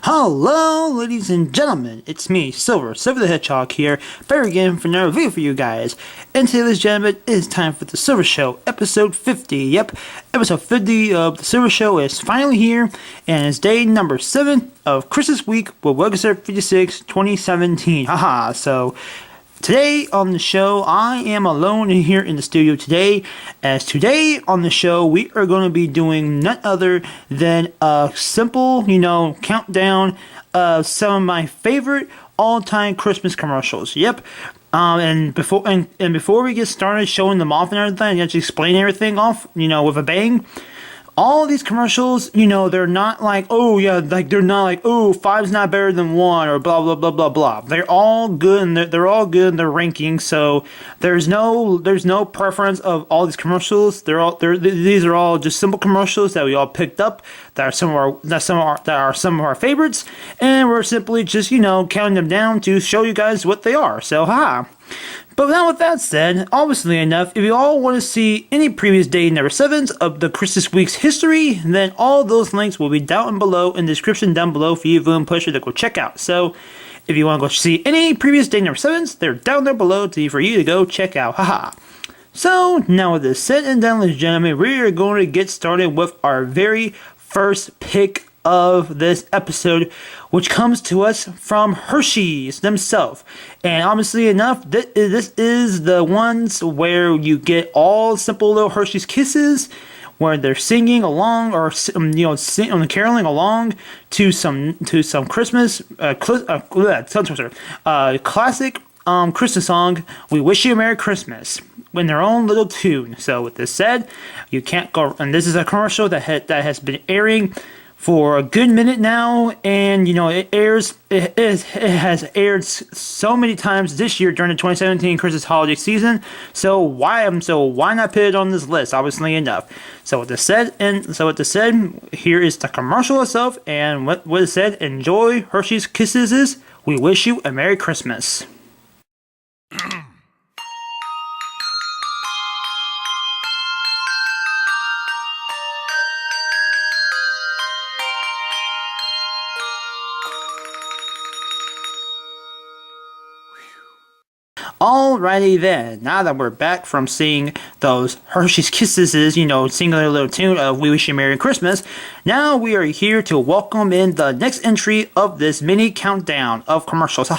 Hello, ladies and gentlemen, it's me, Silver the Hedgehog here, back again for another review for you guys. And today, ladies and gentlemen, it is time for the Silver Show, episode 50. Yep, episode 50 of the Silver Show is finally here, and it's day number 7 of Christmas Week with Webkinzdare56 2017. Haha, so today on the show, I am alone here in the studio today, as today on the show, we are going to be doing none other than a simple, countdown of some of my favorite all-time Christmas commercials. Yep. And before we get started showing them off and everything, and just explain everything off, with a bang, all these commercials, they're not like, they're not like, 5's not better than 1 or blah, blah, blah, blah, blah. They're all good and they're all good in their ranking. So there's no preference of all these commercials. These are all just simple commercials that we all picked up that are some of our favorites. And we're simply just, counting them down to show you guys what they are. So, But now with that said, obviously enough, if you all want to see any previous day number 7s of the Christmas Week's history, then all those links will be down below in the description down below for you and pusher to go check out. So if you want to go see any previous day number 7s, they're down there below for you to go check out. So now with this said and done, ladies and gentlemen, we are going to get started with our very first pick of this episode, which comes to us from Hershey's themselves. And obviously enough, this is the ones where you get all simple little Hershey's Kisses, where they're singing along or caroling along to some Christmas classic Christmas song, "We Wish You a Merry Christmas," in their own little tune. So with this said, you can't go. And this is a commercial that has been airing for a good minute now, and it has aired so many times this year during the 2017 Christmas holiday season. So why not put it on this list? Obviously enough. So with this said, here is the commercial itself, and what it said: enjoy Hershey's Kisses. We wish you a Merry Christmas. Alrighty then, now that we're back from seeing those Hershey's Kisses, singing their little tune of "We Wish You a Merry Christmas," now we are here to welcome in the next entry of this mini countdown of commercials,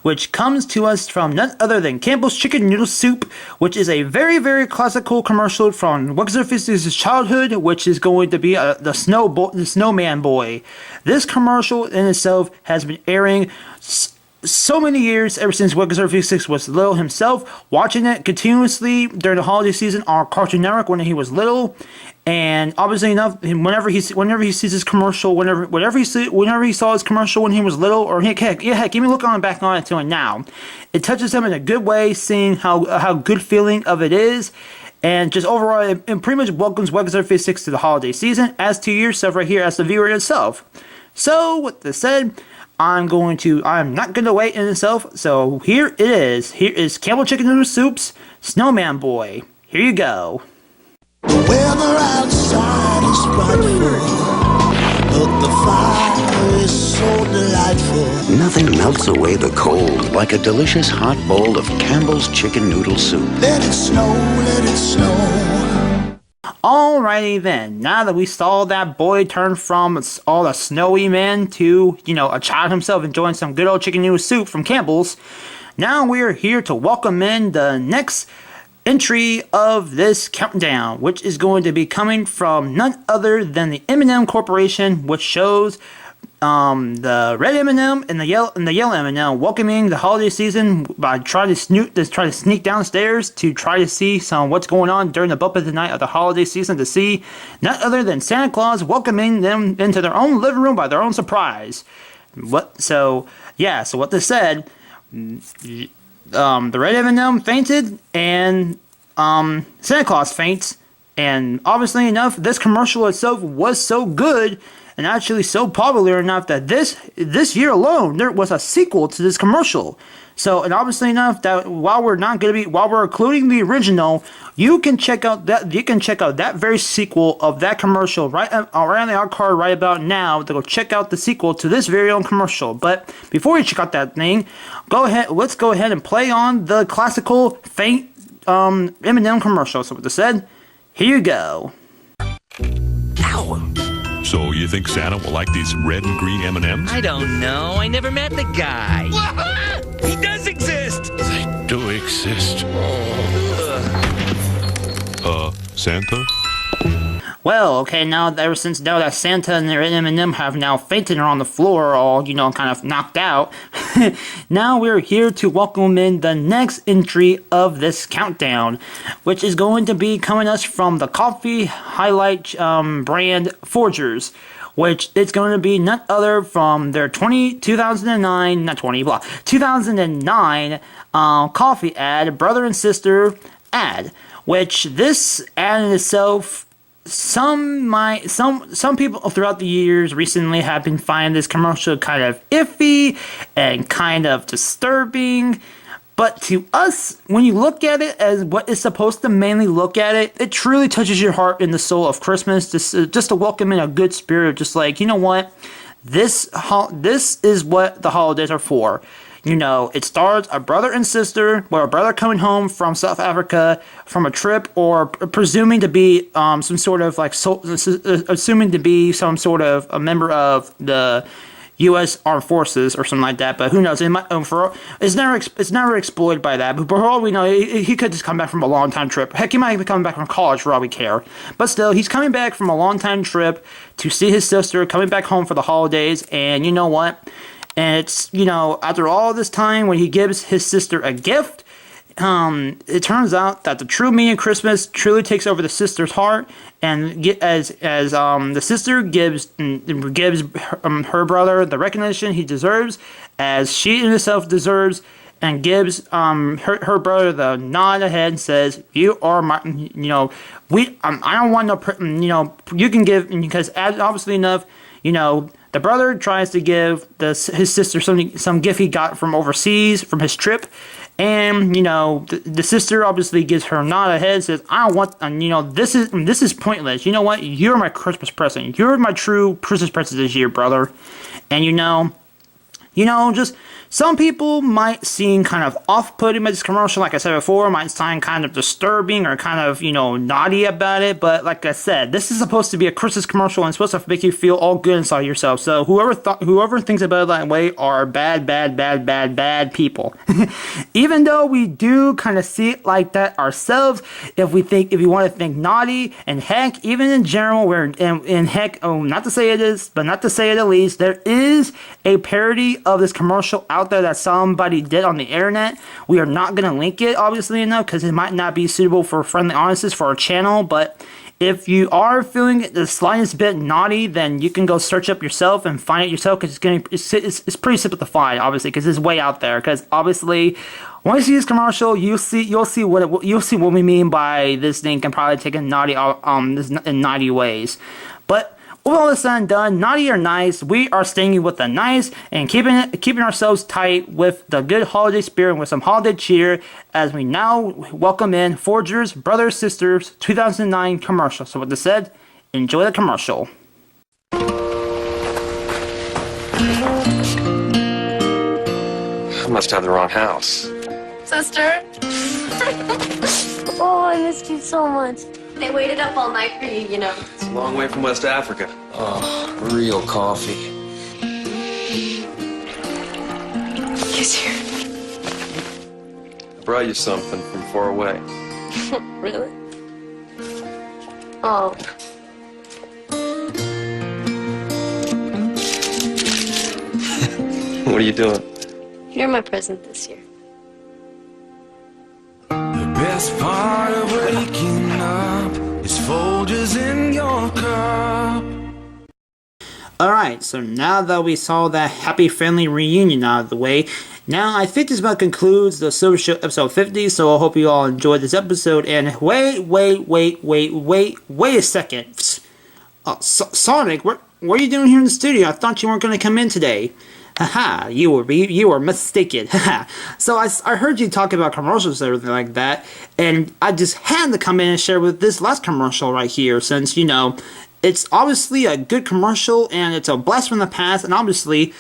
which comes to us from none other than Campbell's Chicken Noodle Soup, which is a very, very classical commercial from Webkinzdare56's childhood, which is going to be the Snowman Boy. This commercial in itself has been airing so many years, ever since Webkinzdare56 was little himself, watching it continuously during the holiday season on Cartoon Network when he was little. And obviously enough, whenever he sees his commercial, whenever he saw his commercial when he was little, or heck, even looking back on it till now, it touches him in a good way, seeing how good feeling of it is. And just overall, it pretty much welcomes Webkinzdare56 to the holiday season, as to yourself right here as the viewer itself. So with this said, I'm not going to wait in itself, so here it is. Here is Campbell Chicken Noodle Soup's Snowman Boy. Here you go. The weather outside is frightful, but the fire is so delightful. Nothing melts away the cold like a delicious hot bowl of Campbell's Chicken Noodle Soup. Let it snow, let it snow. Alrighty then, now that we saw that boy turn from all a snowy man to, a child himself enjoying some good old chicken noodle soup from Campbell's, now we are here to welcome in the next entry of this countdown, which is going to be coming from none other than the M&M Corporation, which shows the red M&M and the yellow M&M welcoming the holiday season by trying to sneak downstairs to try to see what's going on during the bump of the night of the holiday season, to see none other than Santa Claus welcoming them into their own living room by their own surprise. So what this said, the red M&M fainted and Santa Claus faints, and obviously enough, this commercial itself was so good and actually so popular enough that this year alone there was a sequel to this commercial. So, and obviously enough that while we're including the original, you can check out that very sequel of that commercial right on the art card right about now to go check out the sequel to this very own commercial. But before you check out that thing, let's go ahead and play on the classical faint M&M commercial. So with that said, here you go. Ow! So you think Santa will like these red and green M&Ms? I don't know. I never met the guy. He does exist! They do exist. Santa? Well, okay, now that Santa and their M&M have now fainted on the floor, all, kind of knocked out, now we're here to welcome in the next entry of this countdown, which is going to be coming us from the coffee highlight brand Forgers, which is going to be none other from their 2009 coffee ad, brother and sister ad, which this ad in itself, some people throughout the years recently have been finding this commercial kind of iffy and kind of disturbing. But to us, when you look at it as what it's supposed to mainly look at it, it truly touches your heart and the soul of Christmas. Just to welcome in a good spirit, just like, you know what, this is what the holidays are for. It stars a brother and sister, where a brother coming home from South Africa from a trip, or presuming to be assuming to be some sort of a member of the U.S. Armed Forces or something like that. But who knows? It might, it's never exploited by that. But for all we know, he could just come back from a long time trip. Heck, he might be coming back from college for all we care. But still, he's coming back from a long time trip to see his sister, coming back home for the holidays, and you know what? And it's, after all this time when he gives his sister a gift, it turns out that the true meaning of Christmas truly takes over the sister's heart, and as the sister gives her brother the recognition he deserves, as she in herself deserves, and gives her brother the nod ahead and says, "You are my, I don't want no, you can give," because obviously enough, the brother tries to give his sister some gift he got from overseas from his trip, and the sister obviously gives her nod ahead, says, "I don't want, this is pointless. You know what? You're my Christmas present. You're my true Christmas present this year, brother." And just some people might seem kind of off-putting by this commercial, like I said before, might find kind of disturbing or kind of, naughty about it. But like I said, this is supposed to be a Christmas commercial and it's supposed to make you feel all good inside yourself. So whoever thinks about it that way are bad people. Even though we do kind of see it like that ourselves, if you want to think naughty, and heck, even in general, not to say it is, but not to say it at least, there is a parody of this commercial out there that somebody did on the internet. We are not going to link it, obviously enough, because it might not be suitable for friendly audiences for our channel. But if you are feeling the slightest bit naughty, then you can go search up yourself and find it yourself, because it's pretty simple to find, obviously, because it's way out there. Because obviously, when you see this commercial, you'll see what we mean by this thing can probably take in naughty ways. But with all this said and done, naughty or nice, we are staying with the nice and keeping ourselves tight with the good holiday spirit and with some holiday cheer, as we now welcome in Forgers Brothers Sisters 2009 commercial. So with this said, enjoy the commercial. I must have the wrong house. Sister? Oh, I missed you so much. They waited up all night for you, It's a long way from West Africa. Oh, real coffee. He's here. I brought you something from far away. Really? Oh. What are you doing? You're my present this year. The best part of waking up is Folgers in your cup. Alright, so now that we saw that happy family reunion out of the way, now I think this about concludes the Silver Show episode 50, so I hope you all enjoyed this episode. And wait a second. Sonic, what are you doing here in the studio? I thought you weren't going to come in today. Haha, you were mistaken. Haha. So I heard you talk about commercials and everything like that, and I just had to come in and share with this last commercial right here, since, you know, it's obviously a good commercial and it's a blast from the past, and obviously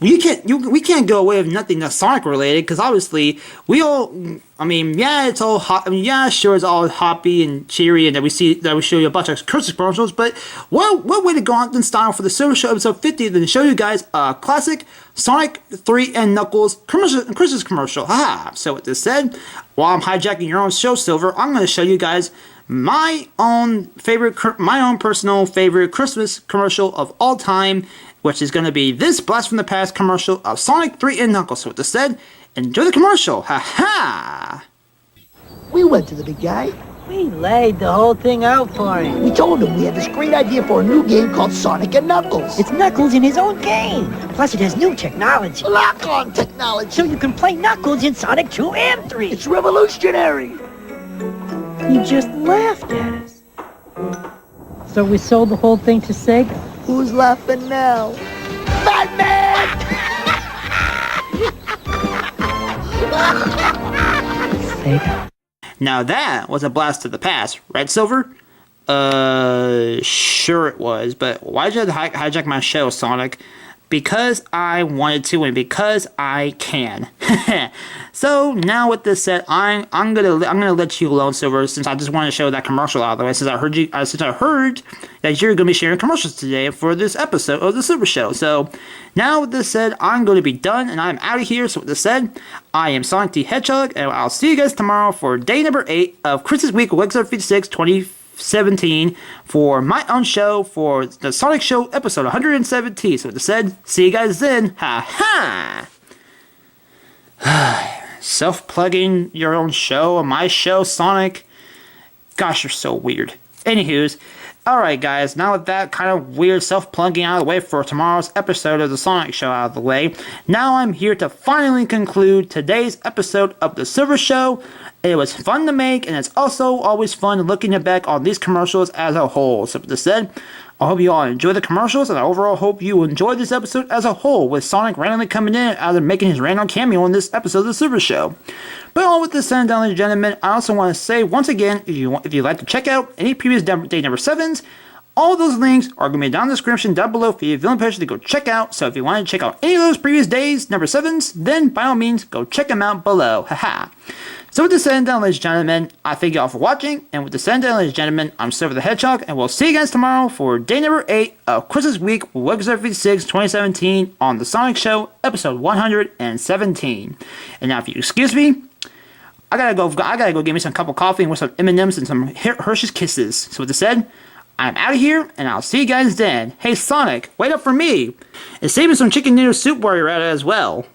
we can't go away with nothing that's Sonic related, because obviously we all, I mean, yeah, it's all hot. I mean, yeah, sure, it's all happy and cheery, and that we show you a bunch of Christmas commercials. But what way to go out in style for the Silver Show episode 50 than to show you guys a classic Sonic 3 and Knuckles Christmas commercial? Haha. So with this said, while I'm hijacking your own show, Silver, I'm going to show you guys my own personal favorite Christmas commercial of all time, which is going to be this blast from the past commercial of Sonic 3 and Knuckles. So with this said, enjoy the commercial. Ha ha! We went to the big guy. We laid the whole thing out for him. We told him we had this great idea for a new game called Sonic and Knuckles. It's Knuckles in his own game. Plus it has new technology. Lock-on technology. So you can play Knuckles in Sonic 2 and 3. It's revolutionary. He just laughed at us. So we sold the whole thing to Sega. Who's laughing now? Batman! Sega. Now that was a blast to the past, right, Silver? Sure it was, but why'd you hijack my show, Sonic? Because I wanted to and because I can. So now with this said, I'm gonna let you alone, Silver, since I just wanted to show that commercial out of the way. Since I heard that you're gonna be sharing commercials today for this episode of the Silver Show. So now with this said, I'm gonna be done and I'm out of here. So with this said, I am Sonic the Hedgehog, and I'll see you guys tomorrow for day number 8 of Christmas Week with Webkinzdare56 2017 for my own show for the Sonic Show episode 117. So with this said, see you guys then. Ha ha! Self-plugging your own show, my show, Sonic. Gosh, you're so weird. Anywho's, alright guys, now with that kind of weird self-plugging out of the way for tomorrow's episode of the Sonic Show out of the way, now I'm here to finally conclude today's episode of the Silver Show. It was fun to make, and it's also always fun looking back on these commercials as a whole. So with this said, I hope you all enjoy the commercials, and I overall hope you enjoyed this episode as a whole, with Sonic randomly coming in and out and making his random cameo in this episode of the Silver Show. But all with this said, ladies and gentlemen, I also want to say once again, if you'd like to check out any previous day number 7s, all those links are going to be down in the description down below for you villain pages to go check out. So if you want to check out any of those previous days, number 7s, then by all means, go check them out below. Haha. So with this said, ladies and gentlemen, I thank you all for watching. And with this said, ladies and gentlemen, I'm Silver the Hedgehog, and we'll see you guys tomorrow for day number 8 of Christmas Week with Webkinzdare56 2017 on the Sonic Show, episode 117. And now, if you excuse me, I gotta go get me some cup of coffee and with some M&Ms and some Hershey's Kisses. So with this said, I'm out of here, and I'll see you guys then. Hey Sonic, wait up for me, and save me some chicken noodle soup while you're at it as well.